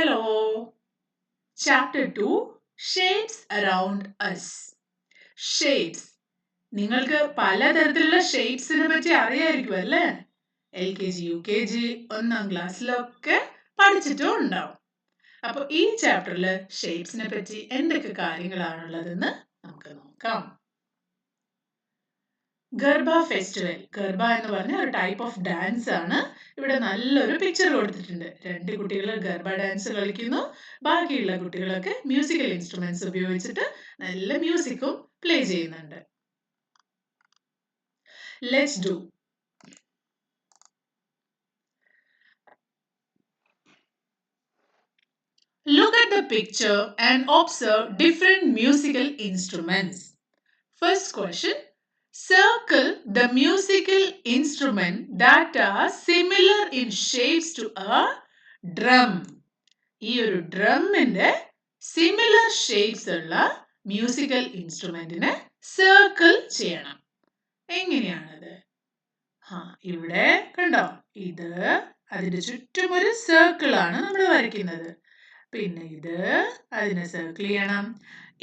Hello! Chapter 2 Shapes Around Us. Shapes. നിങ്ങൾക്ക് പലതരത്തിലുള്ള ഷേപ്സിനെ പറ്റി അറിയായിരിക്കും അല്ലേ? LKG, UKG, 1ാം ക്ലാസ്സിലൊക്കെ പഠിച്ചിട്ടും ഉണ്ടാവും. അപ്പോൾ ഈ ചാപ്റ്ററിൽ ഷേപ്സിനെ പറ്റി എന്തൊക്കെ കാര്യങ്ങളാണുള്ളതെന്ന് നമുക്ക് നോക്കാം. ഗർഭ ഫെസ്റ്റിവൽ. ഗർഭ എന്ന് പറഞ്ഞ ഒരു ടൈപ്പ് ഓഫ് ഡാൻസ് ആണ്. ഇവിടെ നല്ലൊരു പിക്ചർ കൊടുത്തിട്ടുണ്ട്. 2 കുട്ടികൾ ഗർഭ ഡാൻസ് കളിക്കുന്നു. ബാക്കിയുള്ള കുട്ടികളൊക്കെ മ്യൂസിക്കൽ ഇൻസ്ട്രുമെന്റ്സ് ഉപയോഗിച്ചിട്ട് നല്ല മ്യൂസിക്കും പ്ലേ ചെയ്യുന്നുണ്ട്. Let's do. Look at the picture and observe different musical instruments. First question. Circle the musical instrument that are similar in shapes to a drum. ഈ ഒരു ഡ്രമ്മിന്റെ സിമിലർ ഷേപ്സ് ഉള്ള മ്യൂസിക്കൽ ഇൻസ്ട്രുമെന്റിനെ സർക്കിൾ ചെയ്യണം. എങ്ങനെയാണത്? ഇവിടെ കണ്ടോ, ഇത് അതിന്റെ ചുറ്റും ഒരു സർക്കിൾ ആണ് നമ്മൾ വരയ്ക്കുന്നത്. പിന്നെ ഇത് അതിനെ സർക്കിൾ ചെയ്യണം.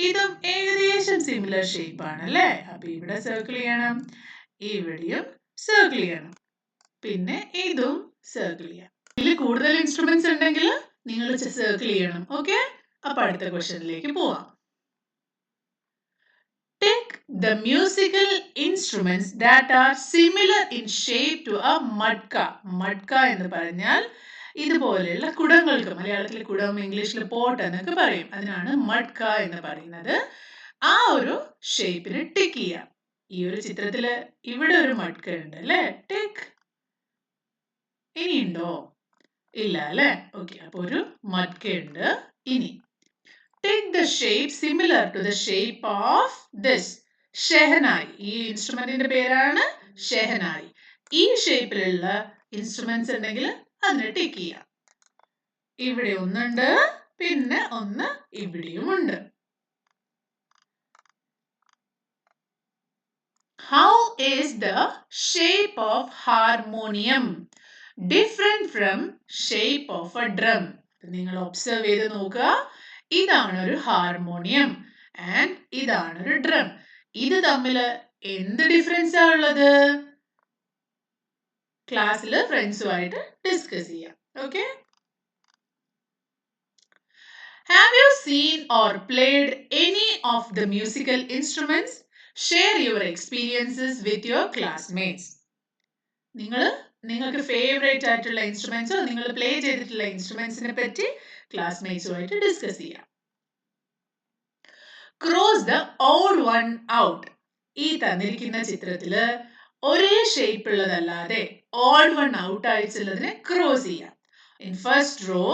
ഇതും ഏകദേശം സിമിലർ ഷേപ്പ് ആണ് അല്ലേ? അപ്പൊ ഇവിടെ സർക്കിൾ ചെയ്യണം, ഇവിടെയും സർക്കിൾ ചെയ്യണം, പിന്നെ ഇതും സർക്കിൾ ചെയ്യാം. ഇതിൽ കൂടുതൽ ഇൻസ്ട്രുമെന്റ്സ് ഉണ്ടെങ്കിൽ നിങ്ങൾ സർക്കിൾ ചെയ്യണം. ഓക്കെ, അപ്പൊ അടുത്ത ക്വസ്റ്റ്യനിലേക്ക് പോവാം. Take the musical instruments that are similar in shape to a matka. Matka എന്ന് പറഞ്ഞാൽ ഇതുപോലെയുള്ള കുടങ്ങൾക്ക്, മലയാളത്തിൽ കുടം, ഇംഗ്ലീഷിൽ പോട്ട് എന്നൊക്കെ പറയും. അതിനാണ് മഡ്ക എന്ന് പറയുന്നത്. ആ ഒരു ഷേപ്പിന് ടിക്ക് ചെയ്യാം. ഈ ഒരു ചിത്രത്തില് ഇവിടെ ഒരു മഡ്ക ഉണ്ട് അല്ലേ? ടിക്ക്. ഇനിയുണ്ടോ? ഇല്ല അല്ലേ? ഓക്കെ, അപ്പൊ ഒരു മഡ്ക ഉണ്ട്. ഇനി take the shape similar to the shape of this. Shehnai. ഈ ഇൻസ്ട്രുമെന്റിന്റെ പേരാണ് ഷെഹനായി. ഈ ഷേപ്പിലുള്ള ഇൻസ്ട്രുമെന്റ്സ് ഉണ്ടെങ്കിൽ അതിനെ ടിക്ക് ചെയ്യാം. ഇവിടെ ഒന്നുണ്ട്, പിന്നെ ഒന്ന് ഇവിടെയുമുണ്ട്. How is the shape of harmonium different from shape of a drum? നിങ്ങൾ ഒബ്സർവ് ചെയ്ത് നോക്കുക. ഇതാണ് ഒരു ഹാർമോണിയം ആൻഡ് ഇതാണ് ഒരു ഡ്രം. ഇത് തമ്മിൽ എന്ത് ഡിഫറൻസ് ആ ഉള്ളത്? ക്ലാസ്സിൽ ഫ്രണ്ട്സുമായിട്ട് ഡിസ്കസ് ചെയ്യാം. Okay. Have you seen or played any of the musical instruments? Share your experiences with your classmates. നിങ്ങൾക്ക് ഫേവറേറ്റ് ആയിട്ടുള്ള ഇൻസ്ട്രുമെന്റ്സോ നിങ്ങൾ പ്ലേ ചെയ്തിട്ടുള്ള ഇൻസ്ട്രുമെന്റ്സിനെ പറ്റി ക്ലാസ്മേറ്റ്സുമായിട്ട് ഡിസ്കസ് ചെയ്യാം. Cross the odd one out. ഈ തന്നിരിക്കുന്ന ചിത്രത്തില് ഒരേ ഷേപ്പ് ഉള്ളതല്ലാതെ ഓഡ് വൺ ഔട്ട് ആയിട്ടുള്ളതിനെ ക്രോസ് ചെയ്യാം. ഇൻ ഫസ്റ്റ് റോ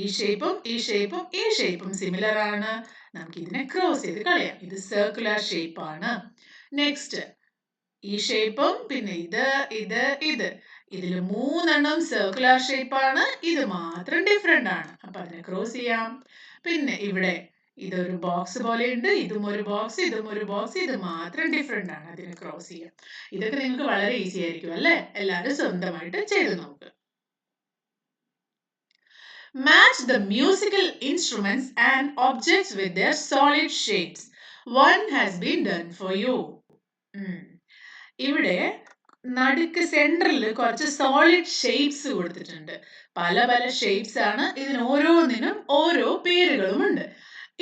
ഈ ഷേപ്പും ഈ ഷേപ്പും ഈ ഷേപ്പും സിമിലർ ആണ്. നമുക്ക് ഇതിനെ ക്രോസ് ചെയ്ത് കളയാം. ഇത് സർക്കുലർ ഷേപ്പ് ആണ്. നെക്സ്റ്റ് ഈ ഷേപ്പും പിന്നെ ഇത് ഇത് ഇത് ഇതിൽ 3 സർക്കുലർ ഷേപ്പ് ആണ്. ഇത് മാത്രം ഡിഫറെന്റ് ആണ്. അപ്പൊ അതിനെ ക്രോസ് ചെയ്യാം. പിന്നെ ഇവിടെ ഇതൊരു ബോക്സ് പോലെ ഉണ്ട്. ഇതും ഒരു ബോക്സ്, ഇതും ഒരു ബോക്സ്. ഇത് മാത്രം ഡിഫറെന്റ് ആണ്. അതിനെ ക്രോസ് ചെയ്യാം. ഇതൊക്കെ നിങ്ങൾക്ക് വളരെ ഈസി ആയിരിക്കും അല്ലേ? എല്ലാവരും സ്വന്തമായിട്ട് ചെയ്ത് നോക്ക്. Match the musical instruments and objects with their solid shapes. One has been done for you. ഇവിടെ നടുക്ക് സെന്ററിൽ കുറച്ച് സോളിഡ് ഷേപ്സ് കൊടുത്തിട്ടുണ്ട്. പല പല ഷേപ്സ് ആണ്. ഇതിന് ഓരോന്നിനും ഓരോ പേരുകളും ഉണ്ട്.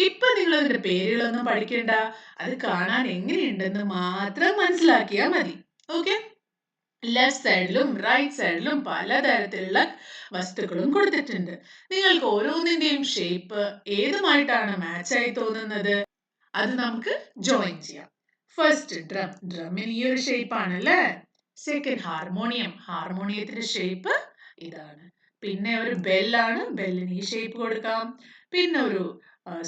ഇപ്പൊ നിങ്ങൾ അതിന്റെ പേരുകളൊന്നും പഠിക്കണ്ട. അത് കാണാൻ എങ്ങനെയുണ്ടെന്ന് മാത്രം മനസ്സിലാക്കിയാൽ മതി. ഓക്കെ. ലെഫ്റ്റ് സൈഡിലും റൈറ്റ് സൈഡിലും പലതരത്തിലുള്ള വസ്തുക്കളും കൊടുത്തിട്ടുണ്ട്. നിങ്ങൾക്ക് ഓരോന്നിന്റെയും ഷേപ്പ് ഏതുമായിട്ടാണ് മാച്ചായി തോന്നുന്നത് അത് നമുക്ക് ജോയിൻ ചെയ്യാം. First drum. ഡ്രമ്മിന് ഈ ഒരു ഷേപ്പ് ആണല്ലേ. Second harmonium. ഹാർമോണിയത്തിന്റെ ഷേപ്പ് ഇതാണ്. പിന്നെ ഒരു ബെല്ലാണ്. ബെല്ലിന് ഈ ഷേപ്പ് കൊടുക്കാം. പിന്നെ ഒരു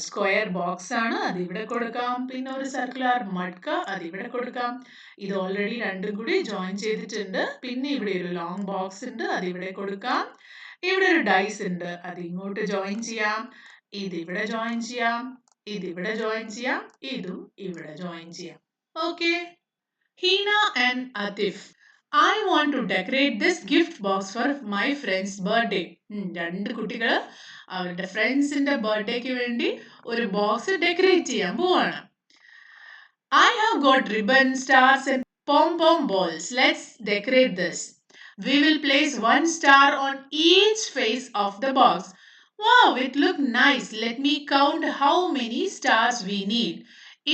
സ്ക്വയർ ബോക്സ് ആണ്, അത് ഇവിടെ കൊടുക്കാം. പിന്നെ ഒരു സർക്കുലർ മഡ്ക, അത് ഇവിടെ കൊടുക്കാം. ഇത് ഓൾറെഡി രണ്ടും കൂടി ജോയിൻ ചെയ്തിട്ടുണ്ട്. പിന്നെ ഇവിടെ ഒരു ലോങ് ബോക്സ് ഉണ്ട്, അത് ഇവിടെ കൊടുക്കാം. ഇവിടെ ഒരു ഡൈസ് ഉണ്ട്, അത് ഇങ്ങോട്ട് ജോയിൻ ചെയ്യാം. ഇത് ഇവിടെ ജോയിൻ ചെയ്യാം, ഇത് ഇവിടെ ജോയിൻ ചെയ്യാം, ഇതും ഇവിടെ ജോയിൻ ചെയ്യാം. Okay. Heena and Atif. I want to decorate this gift box for my friend's birthday. രണ്ട് കുട്ടികൾ അവരുടെ ഫ്രണ്ട്സിന്റെ ബർത്ത്ഡേക്ക് വേണ്ടി ഒരു ബോക്സ് ഡെക്കറേറ്റ് ചെയ്യാൻ പോവാണ്. I have got ribbon, stars and pom-pom balls. Let's decorate this. We will place one star on each face of the box. Wow, it looked nice. Let me count how many stars we need.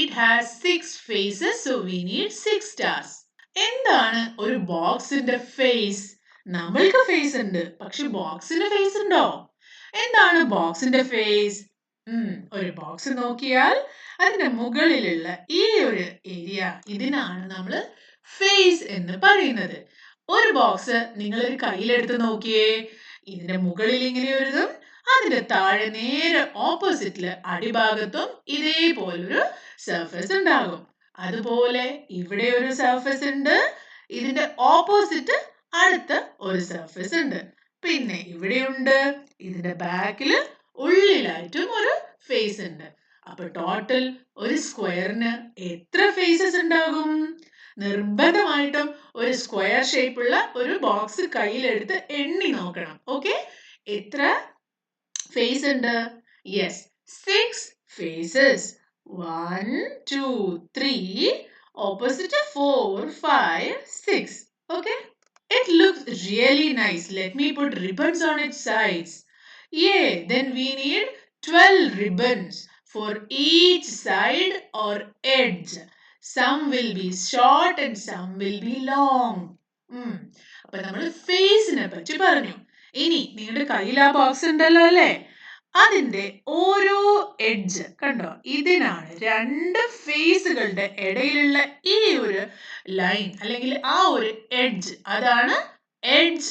It has 6 faces, so we need 6 stars. എന്താണ് ഒരു ബോക്സിന്റെ face? നമ്മൾക്ക് face ഉണ്ട്, പക്ഷെ ബോക്സിന് face ഉണ്ടോ? എന്താണ് ബോക്സിന്റെ ഫേസ്? ഒരു ബോക്സ് നോക്കിയാൽ അതിന്റെ മുകളിലുള്ള ഈ ഒരു ഏരിയ, ഇതിനാണ് നമ്മൾ ഫേസ് എന്ന് പറയുന്നത്. ഒരു ബോക്സ് നിങ്ങൾ ഒരു കയ്യിലെടുത്ത് നോക്കിയേ. ഇതിന്റെ മുകളിൽ ഇങ്ങനെ ഒരിതും അതിന്റെ താഴെ നേരെ ഓപ്പോസിറ്റില് അടിഭാഗത്തും ഇതേപോലൊരു സർഫസ് ഉണ്ടാകും. അതുപോലെ ഇവിടെ ഒരു സർഫസ് ഉണ്ട്. ഇതിന്റെ ഓപ്പോസിറ്റ് അടുത്ത ഒരു സർഫസ് ഉണ്ട്. പിന്നെ ഇവിടെയുണ്ട്. ഇതിന്റെ ബാക്കിൽ ഉള്ളിലായിട്ടും ഒരു ഫേസ് ഉണ്ട്. അപ്പൊ ടോട്ടൽ ഒരു സ്ക്വയറിന് എത്ര ഫേസസ് ഉണ്ടാകും? നിർബന്ധമായിട്ടും ഒരു സ്ക്വയർ ഷേപ്പുള്ള ഒരു ബോക്സ് കയ്യിലെടുത്ത് എണ്ണി നോക്കണം. ഓക്കെ, എത്ര ഫേസ് ഉണ്ട്? Yes, 6 faces. 1, 2, 3. Opposite 4, 5, 6. Okay. It looks really nice. Let me put ribbons on its sides. Yeah, then we need 12 ribbons for each side or edge. Some will be short and some will be long. അപ്പൊ നമ്മൾ ഫേസിനെ പറ്റി പറഞ്ഞു. ഇനി നിങ്ങളുടെ കയ്യിൽ ആ box ഉണ്ടല്ലോ അല്ലേ? അതിന്റെ ഓരോ എഡ്ജ് കണ്ടോ? ഇതിനാണ് രണ്ട് ഫേസുകളുടെ ഇടയിലുള്ള ഈ ഒരു ലൈൻ അല്ലെങ്കിൽ ആ ഒരു എഡ്ജ്, അതാണ് എഡ്ജ്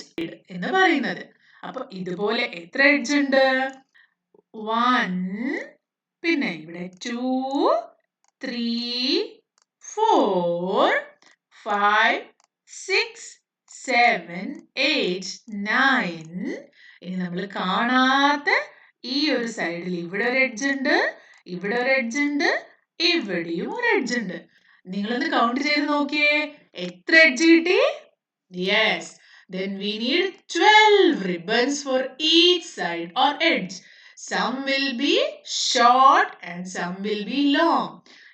എന്ന് പറയുന്നത്. അപ്പൊ ഇതുപോലെ എത്ര എഡ്ജ് ഉണ്ട്? 1, പിന്നെ ഇവിടെ 2, 3, 4, 5, 6, 7, 8, 9. ഇനി നമ്മൾ കാണാത്ത ഈ ഒരു സൈഡിൽ ഇവിടെ ഒരു എഡ്ജ് ഉണ്ട്, ഇവിടെ ഒരു എഡ്ജ് ഉണ്ട്, ഇവിടെയും ഒരു എഡ്ജ് ഉണ്ട്. നിങ്ങളൊന്ന് കൗണ്ട് ചെയ്ത് നോക്കിയേ, എത്ര എഡ്ജ് കിട്ടി? Yes, then we need 12 ribbons for each side or edge. Some will be short and some will be long.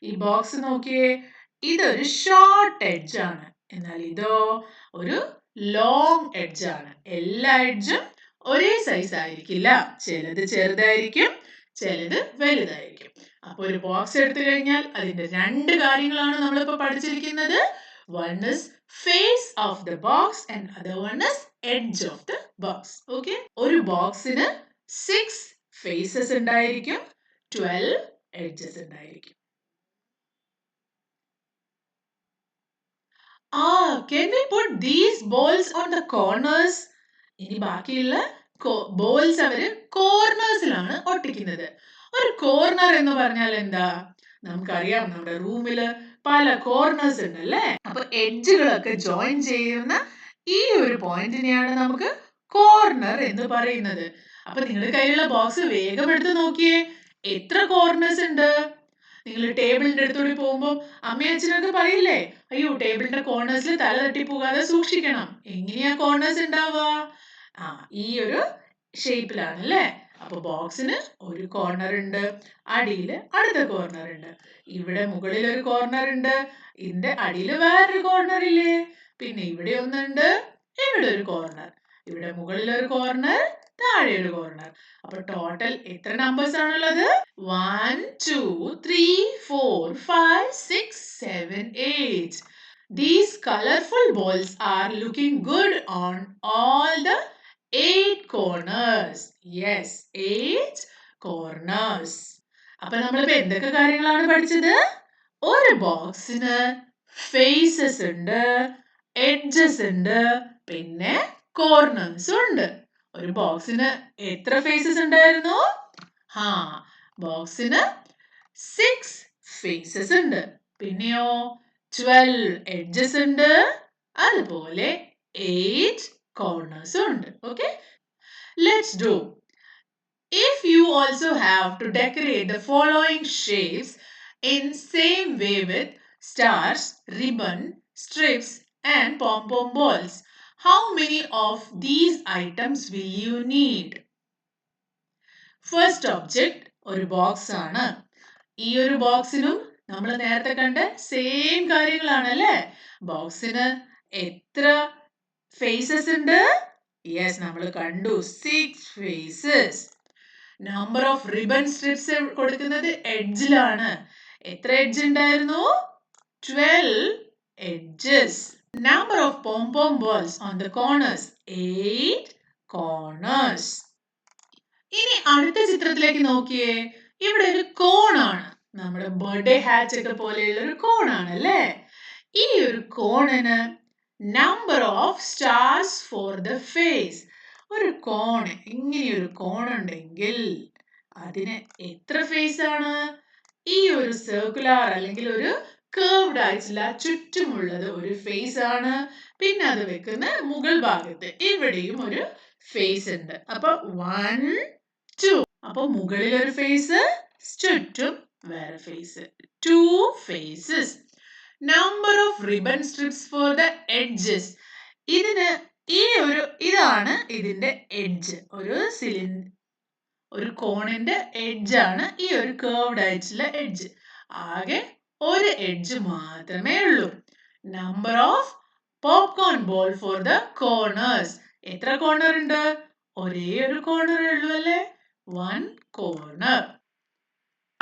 ഈ ബോക്സ് നോക്കിയേ, ഇതൊരു ഷോർട്ട് എഡ്ജ് ആണ്, എന്നാൽ ഇതോ ഒരു ലോങ് എഡ്ജ് ആണ്. എല്ലാ എഡ്ജും ഒരേ സൈസ് ആയിരിക്കില്ല. ചിലത് ചെറുതായിരിക്കും, ചിലത് വലുതായിരിക്കും. അപ്പൊ ഒരു ബോക്സ് എടുത്തു കഴിഞ്ഞാൽ അതിന്റെ രണ്ട് കാര്യങ്ങളാണ് നമ്മളിപ്പോ പഠിച്ചിരിക്കുന്നത്. One is face of the box and other one is edge of the box. Okay? ഒരു ബോക്സിന് 6 faces ഉണ്ടായിരിക്കും, 12 edges ഉണ്ടായിരിക്കും. Can we put these balls on the corners? ഇനി ബാക്കിയുള്ള ബോൾസ് അവര് കോർണേഴ്സിലാണ് ഒട്ടിക്കുന്നത്. ഒരു കോർണർ എന്ന് പറഞ്ഞാൽ എന്താ? നമുക്കറിയാം, നമ്മുടെ റൂമില് പല കോർണേഴ്സ് ഉണ്ട് അല്ലേ? അപ്പൊ എഡ്ജുകളൊക്കെ ജോയിൻ ചെയ്യുന്ന ഈ ഒരു പോയിന്റിനെയാണ് നമുക്ക് കോർണർ എന്ന് പറയുന്നത്. അപ്പൊ നിങ്ങളുടെ കയ്യിലുള്ള ബോക്സ് വേഗം എടുത്ത് നോക്കിയേ, എത്ര കോർണേഴ്സ് ഉണ്ട്? നിങ്ങൾ ടേബിളിന്റെ അടുത്തൂടെ പോകുമ്പോൾ അമ്മയും അച്ഛനൊക്കെ പറയില്ലേ, അയ്യോ ടേബിളിന്റെ കോർണേഴ്സിൽ തല തട്ടി പോകാതെ സൂക്ഷിക്കണം. എങ്ങനെയാ കോർണേഴ്സ് ഉണ്ടാവുക? ഈ ഒരു ഷേപ്പിലാണ് അല്ലേ? അപ്പൊ ബോക്സിന് ഒരു കോർണർ ഉണ്ട്, അടിയിൽ അടുത്ത കോർണർ ഉണ്ട്, ഇവിടെ മുകളിൽ ഒരു കോർണർ ഉണ്ട്, ഇതിന്റെ അടിയിൽ വേറൊരു കോർണർ ഇല്ലേ? പിന്നെ ഇവിടെ ഒന്നുണ്ട്, ഇവിടെ ഒരു കോർണർ, ഇവിടെ മുകളിൽ ഒരു കോർണർ, താഴെ ഒരു കോർണർ. അപ്പൊ ടോട്ടൽ എത്ര നമ്പേഴ്സ് ആണുള്ളത്? 1, 2, 3, 4, 5, 6, 7, 8. These colorful balls are looking good on all the 8 corners. Yes, 8 corners. അപ്പൊ നമ്മളിപ്പോ എന്തൊക്കെ കാര്യങ്ങളാണ് പഠിച്ചത്? ഒരു ബോക്സിന് ഫേസസ് ഉണ്ട്, എഡ്ജസ് ഉണ്ട്, പിന്നെ കോർണേഴ്സും ഉണ്ട്. ഒരു ബോക്സിന് എത്ര ഫേസസ് ഉണ്ടായിരുന്നു? ബോക്സിന് 6 ഫേസസ് ഉണ്ട്. പിന്നെയോ 12 എഡ്ജസ് ഉണ്ട്, അതുപോലെ 8 corners ഉണ്ട്. Okay, let's do. If you also have to decorate the following shapes in same way with stars, ribbon, strips and pom-pom balls. How many of these items will you need? First object ഒരു box ആണ്. ഈ ഒരു ബോക്സിനും നമ്മൾ നേരത്തെ കണ്ട same കാര്യങ്ങളാണ് അല്ലേ? ബോക്സിന് എത്ര ഫേസസ് ഉണ്ട്? യെസ്, നമ്മൾ കണ്ടു 6 faces. Number of ribbon strips കൊടുക്കുന്നത് എഡ്ജിലാണ്. എത്ര എഡ്ജ് ഉണ്ടായിരുന്നു? 12 edges. Number of pom-pom balls on the corners, 8 corners. ഇനി അടുത്ത ചിത്രത്തിലേക്ക് നോക്കിയേ. ഇവിടെ ഒരു കോണാണ്. നമ്മുടെ ബർത്ത്ഡേ ഹാറ്റ് ഒക്കെ പോലെയുള്ള ഒരു കോണാണ് അല്ലേ? ഈ ഒരു കോണിന് number of stars for the face. ഒരു കോൺ, ഇങ്ങനെയൊരു കോണുണ്ടെങ്കിൽ അതിന് എത്ര ഫേസ് ആണ്? ഈ ഒരു സർക്കുലർ അല്ലെങ്കിൽ ഒരു കർവ്ഡ് ആയിട്ടുള്ള ചുറ്റുമുള്ളത് ഒരു ഫേസ് ആണ്. പിന്നെ അത് വെക്കുന്ന മുകൾ ഭാഗത്ത് ഇവിടെയും ഒരു ഫേസ് ഉണ്ട്. അപ്പൊ 1 2. അപ്പൊ മുകളിൽ ഒരു ഫേസ്, ചുറ്റും വേറെ face. 2 faces. Number of ribbon strips for the edges. ഇതാണ് ഇതിന്റെ എഡ്ജ്. ഒരു കോണിന്റെ എഡ്ജ് ആണ് ഈ ഒരു കർവ്ഡ് ആയിട്ടുള്ള എഡ്ജ്. ആകെ ഒരു എഡ്ജ് മാത്രമേ ഉള്ളൂ. Number of popcorn ball for the corners. എത്ര കോർണർ ഉണ്ട്? ഒരേ ഒരു കോർണർ ഉള്ളൂ അല്ലേ? 1 corner.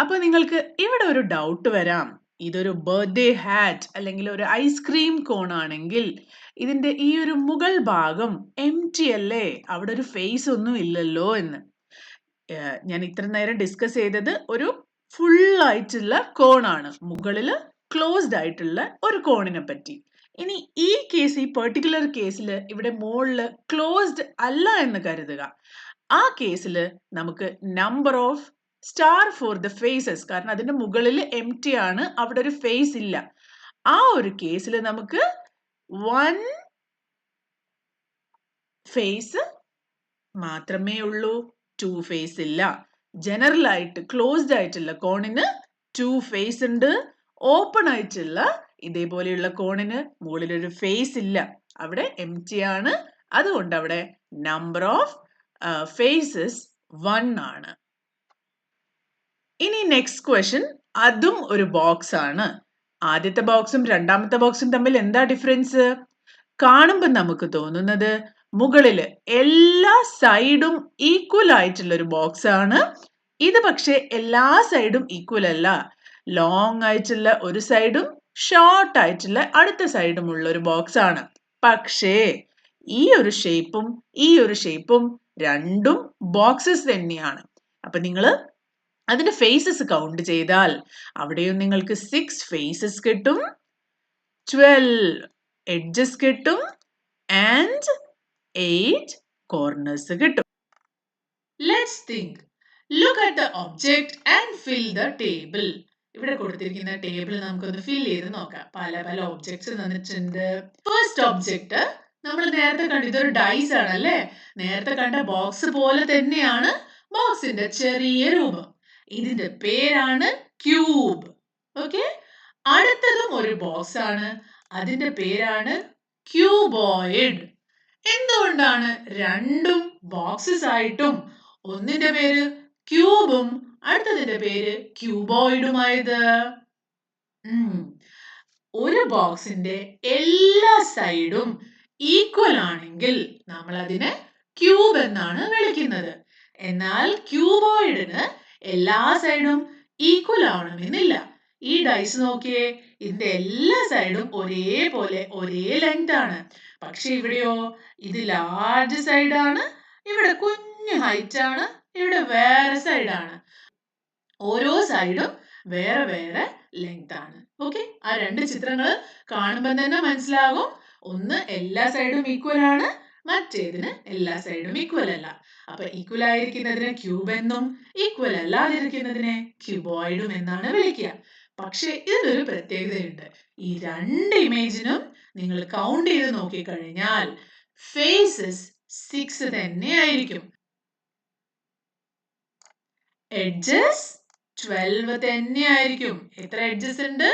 അപ്പൊ നിങ്ങൾക്ക് ഇവിടെ ഒരു ഡൗട്ട് വരാം. ഇതൊരു ബർത്ത്ഡേ ഹാറ്റ് അല്ലെങ്കിൽ ഒരു ഐസ്ക്രീം കോൺ ആണെങ്കിൽ ഇതിന്റെ ഈ ഒരു മുകൾ ഭാഗം എംപ്റ്റി അല്ലേ? അവിടെ ഒരു ഫേസ് ഒന്നും ഇല്ലല്ലോ എന്ന്. ഞാൻ ഇത്ര നേരം ഡിസ്കസ് ചെയ്തത് ഒരു ഫുൾ ആയിട്ടുള്ള കോണാണ്, മുകളില് ക്ലോസ്ഡ് ആയിട്ടുള്ള ഒരു കോണിനെ പറ്റി. ഇനി ഈ പെർട്ടിക്കുലർ കേസിൽ ഇവിടെ മുകളില് ക്ലോസ്ഡ് അല്ല എന്ന് കരുതുക. ആ കേസിൽ നമുക്ക് number of star for the faces, കാരണം അതിന്റെ മുകളിൽ എംപ്റ്റി ആണ്, അവിടെ ഒരു ഫേസ് ഇല്ല. ആ ഒരു കേസിൽ നമുക്ക് 1 ഫേസ് മാത്രമേ ഉള്ളൂ, 2 ഫേസ് ഇല്ല. ജനറൽ ആയിട്ട് ക്ലോസ്ഡ് ആയിട്ടുള്ള കോണിന് 2 ഫേസ് ഉണ്ട്. ഓപ്പൺ ആയിട്ടുള്ള ഇതേപോലെയുള്ള കോണിന് മുകളിൽ ഒരു ഫേസ് ഇല്ല, അവിടെ എംപ്റ്റി ആണ്. അതുകൊണ്ട് അവിടെ നമ്പർ ഓഫ് ഫേസസ് 1 ആണ്. ഇനി നെക്സ്റ്റ് ക്വസ്റ്റ്യൻ, അതും ഒരു ബോക്സ് ആണ്. ആദ്യത്തെ ബോക്സും രണ്ടാമത്തെ ബോക്സും തമ്മിൽ എന്താ ഡിഫറൻസ്? കാണുമ്പോൾ നമുക്ക് തോന്നുന്നത് മുകളില് എല്ലാ സൈഡും ഈക്വൽ ആയിട്ടുള്ള ഒരു ബോക്സ് ആണ്. ഇത് പക്ഷെ എല്ലാ സൈഡും ഈക്വൽ അല്ല. ലോങ് ആയിട്ടുള്ള ഒരു സൈഡും ഷോർട്ട് ആയിട്ടുള്ള അടുത്ത സൈഡും ഉള്ള ഒരു ബോക്സ് ആണ്. പക്ഷേ ഈ ഒരു ഷേപ്പും രണ്ടും ബോക്സസ് തന്നെയാണ്. അപ്പൊ നിങ്ങൾ അതിന്റെ ഫേസസ് കൗണ്ട് ചെയ്താൽ അവിടെയും നിങ്ങൾക്ക് 6 ഫേസസ് കിട്ടും, 12 എഡ്ജസ് കിട്ടും and 8 corners കിട്ടും. Let's think. Look at the object and fill the table. ഇവിടെ കൊടുത്തിരിക്കുന്ന ടേബിൾ നമുക്കൊന്ന് ഫിൽ ചെയ്ത് നോക്കാം. പല പല ഒബ്ജക്ട്സ് തന്നിട്ടുണ്ട്. ഫസ്റ്റ് ഒബ്ജക്റ്റ് നമ്മൾ നേരത്തെ കണ്ട ഇതൊരു ഡൈസ് ആണ് അല്ലേ? നേരത്തെ കണ്ട ബോക്സ് പോലെ തന്നെയാണ് ബോക്സിന്റെ ചെറിയ രൂപം. ഇതിന്റെ പേരാണ് ക്യൂബ്. ഓക്കെ, അടുത്തതും ഒരു ബോക്സ് ആണ്, അതിന്റെ പേരാണ് ക്യൂബോയിഡ്. എന്തുകൊണ്ടാണ് രണ്ടും ബോക്സസ് ആയിട്ടും ഒന്നിന്റെ പേര് ക്യൂബും അടുത്തതിന്റെ പേര് ക്യൂബോയിഡുമായത്? ഒരു ബോക്സിന്റെ എല്ലാ സൈഡും ഈക്വൽ ആണെങ്കിൽ നമ്മൾ അതിനെ ക്യൂബ് എന്നാണ് വിളിക്കുന്നത്. എന്നാൽ ക്യൂബോയിഡിന് എല്ലാ സൈഡും ഈക്വൽ ആവണമെന്നില്ല. ഈ ഡൈസ് നോക്കിയേ, ഇതിന്റെ എല്ലാ സൈഡും ഒരേപോലെ ഒരേ ലെങ്ത് ആണ്. പക്ഷെ ഇവിടെയോ, ഇത് ലാർജ് സൈഡാണ്, ഇവിടെ കുഞ്ഞു ഹൈറ്റ് ആണ്, ഇവിടെ വേറെ സൈഡാണ്. ഓരോ സൈഡും വേറെ വേറെ ലെങ്ത് ആണ്. ഓക്കെ, ആ രണ്ട് ചിത്രങ്ങൾ കാണുമ്പോൾ തന്നെ മനസ്സിലാകും. ഒന്ന് എല്ലാ സൈഡും ഈക്വൽ ആണ്, മറ്റേതിന് എല്ലാ സൈഡും ഈക്വൽ അല്ല. അപ്പൊ ഈക്വൽ ആയിരിക്കുന്നതിനെ ക്യൂബ് എന്നും ഈക്വൽ അല്ലാതിരിക്കുന്നതിനെ ക്യൂബോയിഡും എന്നാണ് വിളിക്കുക. പക്ഷെ ഇതിനൊരു പ്രത്യേകതയുണ്ട്. ഈ രണ്ട് ഇമേജിനും നിങ്ങൾ കൗണ്ട് ചെയ്ത് നോക്കിക്കഴിഞ്ഞാൽ ഫേസസ് 6 തന്നെയായിരിക്കും. എഡ്ജസ് 12 തന്നെയായിരിക്കും. എത്ര എഡ്ജസ് ഉണ്ട്?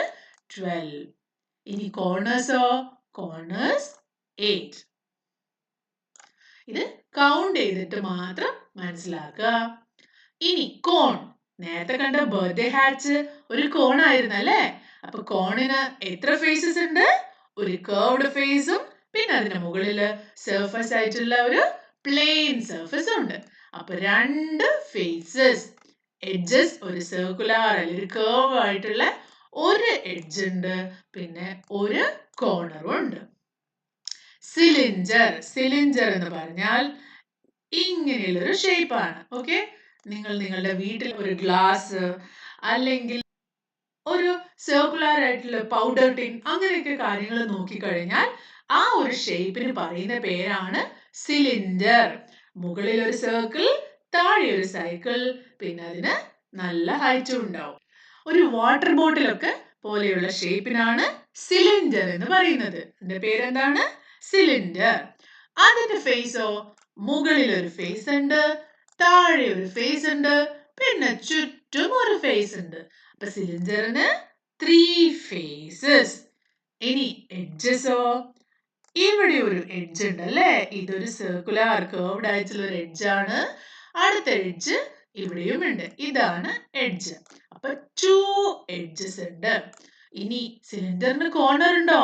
12. ഇനി കോർണേഴ്സോ കോർണേഴ്സ് 8. ഇത് കൗണ്ട് ചെയ്തിട്ട് മാത്രം മനസ്സിലാക്കുക. ഇനി കോൺ. നേരത്തെ കണ്ട ബർത്ത്ഡേ ഹാറ്റ് ഒരു കോൺ ആയിരുന്നു അല്ലേ? അപ്പൊ കോണിന് എത്ര ഫേസസ് ഉണ്ട്? ഒരു കർവ്ഡ് ഫേസും പിന്നെ അതിന്റെ മുകളിൽ സർഫസ് ആയിട്ടുള്ള ഒരു പ്ലെയിൻ സർഫസ് ഉണ്ട്. അപ്പൊ രണ്ട് ഫേസസ്. എഡ്ജസ് ഒരു സർക്കുലർ അല്ലെങ്കിൽ ഒരു കർവ് ആയിട്ടുള്ള ഒരു എഡ്ജ് ഉണ്ട്, പിന്നെ ഒരു കോർണറും ഉണ്ട്. സിലിണ്ടർ. സിലിണ്ടർ എന്ന് പറഞ്ഞാൽ ഇങ്ങനെയുള്ളൊരു ഷേപ്പാണ്. ഓക്കെ, നിങ്ങൾ നിങ്ങളുടെ വീട്ടിൽ ഒരു ഗ്ലാസ് അല്ലെങ്കിൽ ഒരു സർക്കുലർ ആയിട്ടുള്ള പൗഡർ ടിൻ അങ്ങനെയൊക്കെ കാര്യങ്ങൾ നോക്കിക്കഴിഞ്ഞാൽ ആ ഒരു ഷേപ്പിന് പറയുന്ന പേരാണ് സിലിണ്ടർ. മുകളിൽ ഒരു സർക്കിൾ, താഴെ ഒരു സൈക്കിൾ, പിന്നെ അതിന് നല്ല ഹൈറ്റും ഉണ്ടാവും. ഒരു വാട്ടർ ബോട്ടിലൊക്കെ പോലെയുള്ള ഷേപ്പിനാണ് സിലിണ്ടർ എന്ന് പറയുന്നത്. അതിന്റെ പേരെന്താണ്? സിലിണ്ടർ. അതിന്റെ ഫേസോ, മുകളിൽ ഒരു ഫേസ് ഉണ്ട്, താഴെ ഒരു ഫേസ് ഉണ്ട്, പിന്നെ ചുറ്റും ഒരു ഫേസ് ഉണ്ട്. അപ്പൊ സിലിണ്ടറിന് 3 ഫേസസ്. ഇനി എഡ്ജസോ, ഇവിടെ ഒരു എഡ്ജ് ഉണ്ട് അല്ലേ? ഇതൊരു സർക്കുലർ കർവ്ഡ് ആയിട്ടുള്ള ഒരു എഡ്ജ് ആണ്. അടുത്ത എഡ്ജ് ഇവിടെയും ഉണ്ട്. ഇതാണ് എഡ്ജ്. അപ്പൊ 2 എഡ്ജസ് ഉണ്ട്. ഇനി സിലിണ്ടറിന് കോർണർ ഉണ്ടോ?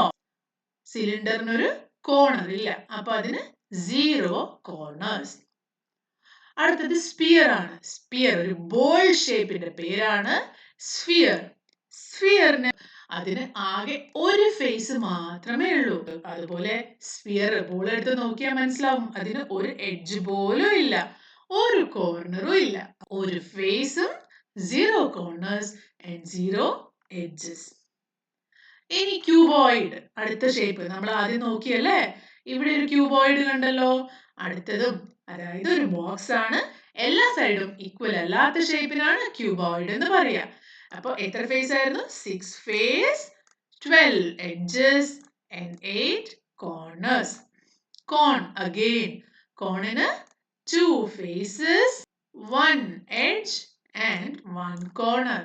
സിലിണ്ടറിന് ഒരു കോർണർ ഇല്ല. അപ്പൊ അതിന് 0 കോർണേഴ്സ്. അടുത്തത് സ്പിയർ ആണ്. സ്പിയർ ഒരു ബോൾ ഷേപ്പിന്റെ പേരാണ് സ്ഫിയർ. സ്ഫിയറിന് അതിന് ആകെ ഒരു ഫേസ് മാത്രമേ ഉള്ളൂ. അതുപോലെ സ്ഫിയർ ബോൾ എടുത്ത് നോക്കിയാൽ മനസ്സിലാവും, അതിന് ഒരു എഡ്ജ് പോലും ഇല്ല, ഒരു കോർണറും ഇല്ല. ഒരു ഫേസും 0 കോർണേഴ്സ് ആൻഡ് 0 എഡ്ജസ്. ഇനി ക്യൂബോയിഡ്. അടുത്ത ഷേപ്പ് നമ്മൾ ആദ്യം നോക്കിയല്ലേ? ഇവിടെ ഒരു ക്യൂബോയിഡ് കണ്ടല്ലോ. അടുത്തതും അതായത് ഒരു ബോക്സ് ആണ്. എല്ലാ സൈഡും ഈക്വൽ അല്ലാത്ത ഷേപ്പിനാണ് ക്യൂബോയിഡ് എന്ന് പറയാ. അപ്പൊ എത്ര ഫേസ് ആയിരുന്നു? 6 face, 12 edges and 8 corners. Cone again. കോണിന് 2 faces, 1 edge and 1 corner.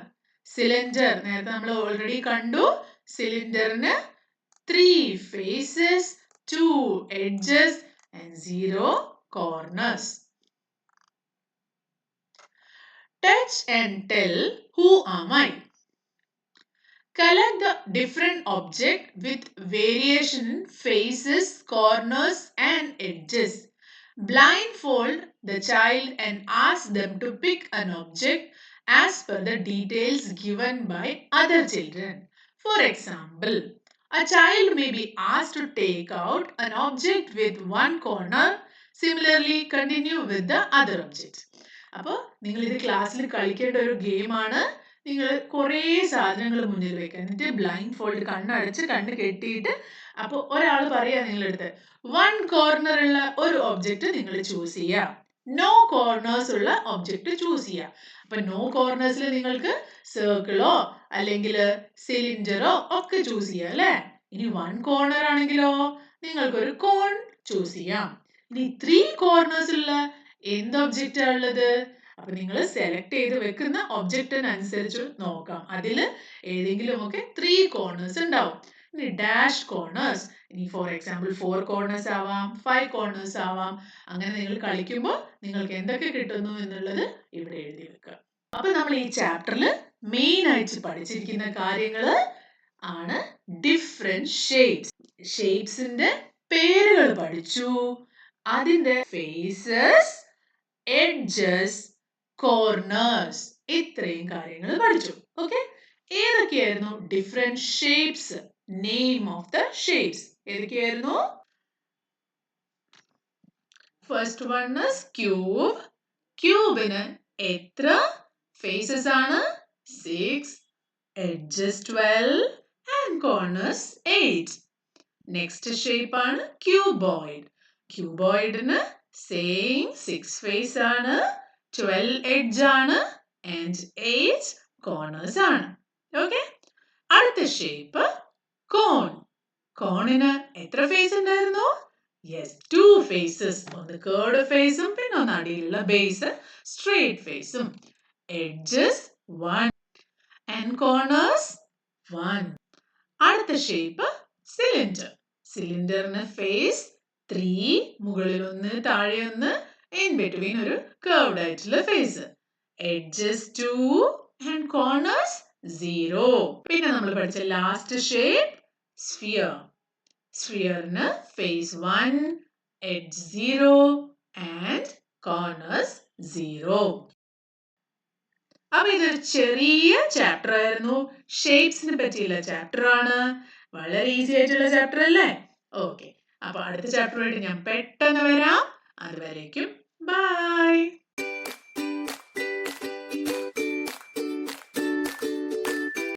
Cylinder നേരത്തെ നമ്മൾ ഓൾറെഡി കണ്ടു. സിലിണ്ടറിന് 3 faces, 2 edges and 0 corners. Touch and tell, who am I? Collect the different object with variation in faces, corners and edges. Blindfold the child and ask them to pick an object as per the details given by other children. For example, a child may be asked to take out an object with one corner. Similarly, continue with the other object. അപ്പോൾ നിങ്ങൾ ഇത് ക്ലാസ്സിൽ കളിക്കേണ്ട ഒരു ഗെയിമാണ്. നിങ്ങൾ കുറേ സാധനങ്ങൾ മുന്നിൽ വെക്കുക, എന്നിട്ട് ബ്ലൈൻഡ് ഫോൾഡ് കണ്ണടച്ച് കണ്ണ് കെട്ടിയിട്ട് അപ്പോൾ ഒരാൾ പറയാ നിങ്ങളടുത്ത് 1 കോർണർ ഉള്ള ഒരു ഒബ്ജക്റ്റ് നിങ്ങൾ ചൂസ് ചെയ്യുക, നോ കോർണേഴ്സ് ഉള്ള ഒബ്ജക്റ്റ് ചൂസ് ചെയ്യുക. അപ്പൊ നോ കോർണേഴ്സിൽ നിങ്ങൾക്ക് സർക്കിളോ അല്ലെങ്കിൽ സിലിണ്ടറോ ഒക്കെ ചൂസ് ചെയ്യാം അല്ലേ? ഇനി 1 കോർണർ ആണെങ്കിലോ നിങ്ങൾക്കൊരു കോൺ ചൂസ് ചെയ്യാം. ഇനി 3 കോർണേഴ്സ് ഉള്ള എന്ത് ഒബ്ജക്റ്റ് ഉള്ളത്? അപ്പൊ നിങ്ങൾ സെലക്ട് ചെയ്ത് വെക്കുന്ന ഒബ്ജക്റ്റിനനുസരിച്ച് നോക്കാം, അതിൽ ഏതെങ്കിലും ഒക്കെ 3 കോർണേഴ്സ് ഉണ്ടാവും. ഇനി ഡാഷ് കോർണേഴ്സ്, ഇനി ഫോർ എക്സാമ്പിൾ 4 കോർണേഴ്സ് ആവാം, 5 കോർണേഴ്സ് ആവാം. അങ്ങനെ നിങ്ങൾ കളിക്കുമ്പോൾ നിങ്ങൾക്ക് എന്തൊക്കെ കിട്ടുന്നു എന്നുള്ളത് ഇവിടെ എഴുതി വെക്കുക. അപ്പൊ നമ്മൾ ഈ ചാപ്റ്ററിൽ മെയിൻ ആയിട്ട് പഠിച്ചിരിക്കുന്ന കാര്യങ്ങൾ ആണ് ഡിഫറെന്റ് ഷേപ്സ്. ഷേപ്സിന്റെ പേരുകൾ പഠിച്ചു, അതിന്റെ ഫേസസ്, എഡ്ജസ്, കോർണേഴ്സ്, ഇത്രയും കാര്യങ്ങൾ പഠിച്ചു. ഓക്കെ, ഏതൊക്കെയായിരുന്നു different shapes? Name of the shapes ഏതൊക്കെയായിരുന്നു? First one is cube. ക്യൂബിന് എത്ര ഫേസസ് ആണ്? 6, edges 12 and corners 8. Next shape ആണ് ക്യൂബോയിഡ്. ക്യൂബോയിഡിന് സെയിം 6 ഫേസ് ആണ്, 12 എഡ്ജ് ആണ് ആൻഡ് 8 കോർണേഴ്സ് ആണ്. ഓക്കെ, അടുത്ത ഷേപ്പ് കോൺ. കോണിന് എത്ര ഫേസ് ഉണ്ടായിരുന്നു? Yes, 2 faces. ഒന്ന് കേർഡ് ഫേസും പിന്നെ ഒന്ന് അടിയിലുള്ള ബേസ് സ്ട്രേറ്റ് ഫേസും. Edges 1 and corners 1. അടുത്ത ഷേപ്പ് സിലിണ്ടർ. സിലിണ്ടറിന് ഫേസ് 3, മുകളിൽ 1, താഴെ 1, in between ഒരു curved ആയിട്ടുള്ള ഫേസ്. Edges 2 and corners 0. പിന്നെ നമ്മൾ പഠിച്ച ലാസ്റ്റ് ഷേപ്പ് സ്ഫിയർ. സ്ഫിയറിന് ഫേസ് 1, edge 0 and corners 0. അപ്പൊ ഇതൊരു ചെറിയ ചാപ്റ്റർ ആയിരുന്നു. ഷേപ്സിനെ പറ്റിയുള്ള ചാപ്റ്റർ ആണ്. വളരെ ഈസി ആയിട്ടുള്ള ചാപ്റ്റർ അല്ലേ? ഓക്കെ, അപ്പൊ അടുത്ത ചാപ്റ്ററുമായിട്ട് ഞാൻ പെട്ടെന്ന് വരാം. അതുവരേക്കും ബൈ.